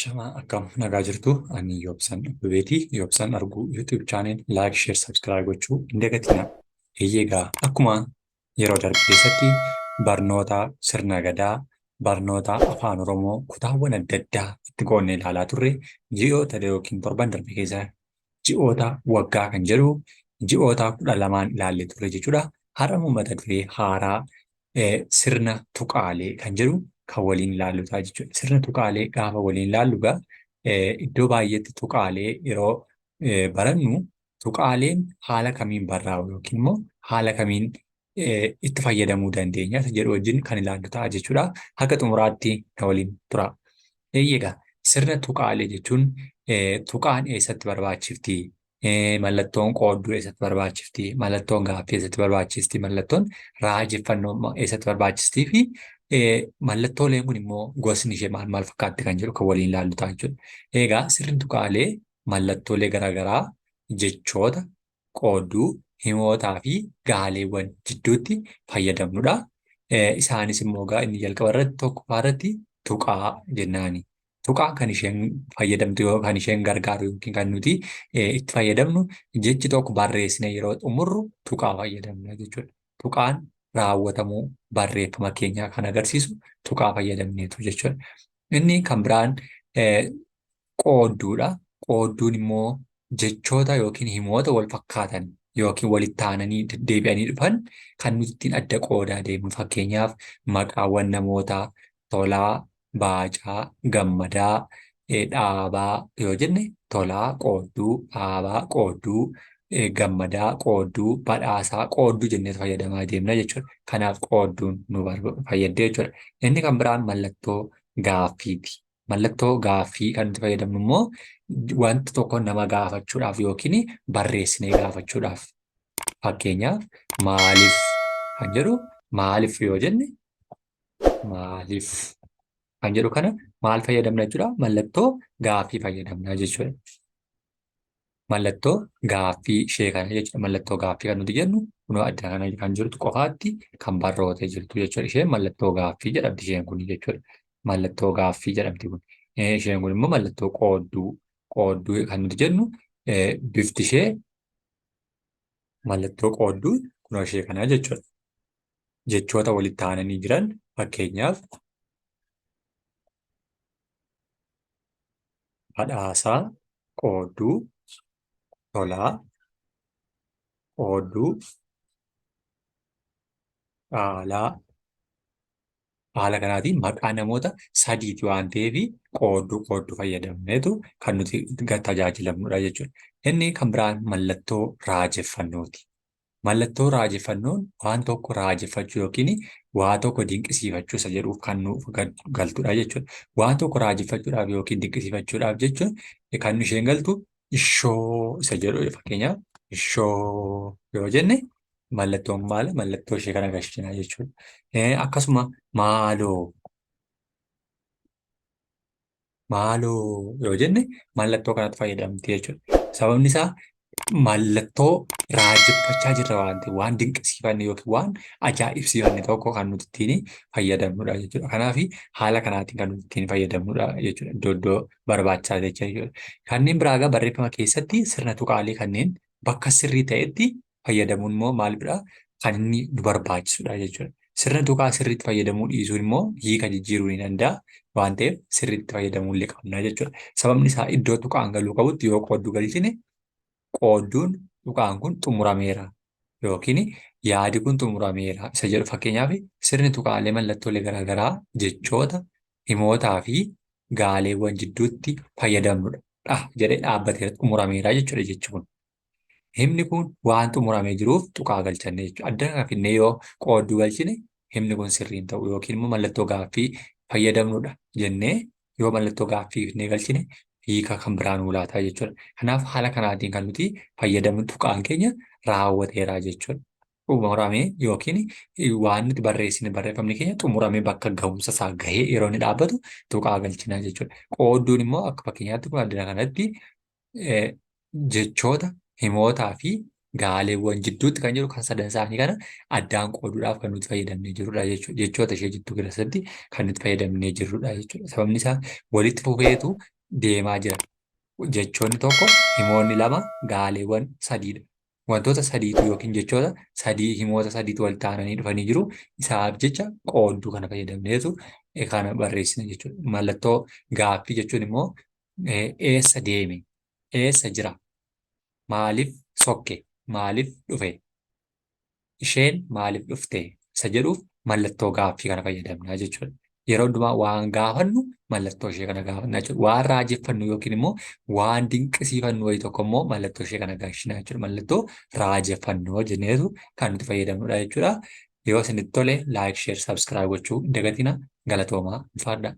Shamaa akkam nagaa jirtu ani Yoobsan Abbebeeti. Yoobsan arguu YouTube channel like, share, subscribe gochuu hin dagatinaa. Egaa akkuma yeroo darbe keessatti barnoota sirna gadaa, barnoota afaan Oromoo kutaawwan adda addaa itti qoonnee ilaalaa turre ji'oota yookiin torban darbe keessa ji'oota waggaa kan jedhu ji'oota 12 ilaallee turre jechuudha. Har'a mata duree haaraa sirna tuqaalee kan jedhu kan waliin ilaallu ta'a jechuudha. Sirna tuqaalee gaafa waliin ilaallu iddoo baay'eetti tuqaalee yeroo barannu tuqaaleen haala kamiin barraa'u yookiin immoo haala kamiin itti fayyadamuu dandeenya jedhu wajjin kan ilaallu ta'a jechuudha. Akka xumuraatti kan waliin tura. Egaa sirna tuqaalee jechuun tuqaan eessatti barbaachifti? Mallattoon qoodduu eessatti barbaachifti? Mallattoon gaaffii eessatti barbaachifti? Mallattoon raajeffannoo eessatti barbaachistii fi mallattooleen kun immoo gosni ishee maal maal fakkaatti kan jedhu kan waliin ilaallu ta'a jechuudha. Egaa sirni tuqaalee mallattoolee garaagaraa jechoota, qoodduu, himootaa fi gaaleewwan jidduutti fayyadamnudha. Isaanis immoo inni jalqaba irratti tokkoffaa irratti tuqaa jennaani. Tuqaa kan isheen fayyadamtu yoo kan isheen gargaaru yookiin kan nuti itti fayyadamnu jechi tokko barreessine yeroo xumurru tuqaa fayyadamna jechuudha. Tuqaan raawwatamuu barreeffama keenyaa kan agarsiisu tuqaa fayyadamneetu jechuudha. Inni kan biraan qoodduudha. Qoodduun immoo jechoota yookiin himoota wal fakkaatan yookiin walitti aananii deebi'anii dhufan kan nuti ittiin adda qoodaa deemnu. Fakkeenyaaf maqaawwan namootaa Tolaa, Baacaa, Gammadaa, Dhaabaa yoo jenne Tolaa qoodduu, Dhaabaa qoodduu, Gammadaa qoodduu, Badhaasaa qoodduu jennee fayyadamaa deemna jechuudha. Kanaaf qoodduun nu fayyadde jechuudha. Inni kan biraan mallattoo gaaffiiti. Mallattoo gaaffii kan nuti fayyadamnu immoo wanta tokko nama gaafachuudhaaf yookiin barreessinee gaafachuudhaaf. Fakkeenyaaf maaliif kan jedhu maaliif yoo jenne maaliif kan jedhu kana maal fayyadamna jechuudha? Mallattoo gaaffii fayyadamna jechuudha. Mallattoo gaaffii ishee kana jechuudha. Mallattoo gaaffii kan nuti jennu kunoo adda kana kan jirtu qofaatti kan barrootee jirtu jechuudha. Isheen mallattoo gaaffii jedhamti isheen kun jechuudha. Mallattoo gaaffii jedhamti kun. Isheen kun immoo mallattoo qoodduu. Qoodduu kan nuti jennu bifti ishee mallattoo qoodduu kunoo ishee kana jechuudha. Jechoota walitti aananii jiran fakkeenyaaf Badhaasaa qoodduu, Tolaa qoodduu, Dhaalaa. Haala kanaatiin maqaa namoota sadiiti waan ta'eef qoodduu fayyadamneetu kan nuti tajaajilamnudha jechuudha. Inni kan biraan mallattoo raajeffannooti. Mallattoo raajeffannoon waan tokko raajeffachuu yookiin waa tokko dinqisiifachuu isa jedhuuf kan nuuf galtudha jechuudha. Waan tokko raajeffachuudhaaf yookiin dinqisiifachuudhaaf jechuun kan isheen galtu ishoo isa jedhu fakkeenyaaf ishoo yoo jenne mallattoon maali? Mallattoo ishee kana agarsiisna jechuudha. Akkasuma maaloo yoo jenne mallattoo kanatti fayyadamti jechuudha. Sababni isaa mallattoo raajeffachaa jirra waan ta'eef waan dinqisiifanne yookiin waan ajaa'ibsiifanne tokko kan nuti ittiin fayyadamnudha jechuudha. Kanaaf haala kanaatiin kan nuti ittiin fayyadamnudha jechuudha. Iddoo barbaachisaa jechuudha. Kanneen biraa barreeffama keessatti sirna tuqaalee kanneen bakka sirrii ta'etti fayyadamuun immoo maalidhaa? Kan inni nu barbaachisudha jechuudha. Sirna tuqaa sirriitti fayyadamuu dhiisuun immoo hiika jijjiiruu ni danda'a waan ta'eef sirriitti fayyadamuu illee qabna jechuudha. Sababni isaa iddoo tuqaan galuu qabutti yoo qoodduu galchine qoodduun tuqaan kun xumurameera yookiin yaadi kun xumurameera isa jedhu. Fakkeenyaaf sirni tuqaalee mallattoolee garaagaraa jechoota, himootaa fi gaaleewwan jidduutti fayyadamnudha. Jedhee dhaabbateera xumurameera jechuudha jechuun. Himni kun waan xumuramee jiruuf tuqaa galchanne jechuudha. Adda kana finnee yoo qoodduu galchine himni kun sirrii hin ta'u yookiin immoo mallattoo gaaffii fayyadamnudha jennee yoo mallattoo gaaffii finnee galchine hiika kan biraan ulaataa jechuudha. Kanaaf haala kanaatiin kan nuti fayyadamnu tuqaan keenya raawwateera jechuudha. Xumuramee yookiin waan nuti barreessine barreeffamni keenya xumuramee bakka gahumsa isaa gahee yeroo inni dhaabbatu tuqaa galchina jechuudha. Qoodduun immoo akka fakkeenyaatti kun addana kanatti jechoota, himootaa fi gaaleewwan jidduutti kan jiru kan sadan isaanii kana addaan qooduudhaaf kan nuti fayyadamnee jirrudha jechuudha. Jechoota ishee jidduu keessatti kan nuti fayyadamnee jirrudha jechuudha. Sababni isaa walitti fufeetu deemaa jira. Jechoonni tokko himoonni lama gaaleewwan sadiidha. Wantoota sadiitu yookiin jechoota sadii himoota sadiitu wal taananii dhufanii jiru. Isaaf jecha qoodduu kana fayyadamneetu kana barreessina jechuudha. Mallattoo gaaffii jechuun immoo eessa deeme? Eessa jira? Maaliif sokke? Maaliif dhufe? Isheen maaliif dhufte? Isa jedhuuf mallattoo gaaffii kana fayyadamna jechuudha. Yeroo hundumaa waan gaafannu mallattoo ishee kana gaafanna jechuudha. Waan raajeffannu yookiin immoo waan dinqisiifannu wayii tokko immoo mallattoo ishee kana gaashina jechuudha. Mallattoo raajeffannoo jenneetu kan nuti fayyadamnudha jechuudha. Yoo isinitti tole laayik, sheer, sabskiraayib gochuu hin dagatina. Galatoomaa ulfaadhaa.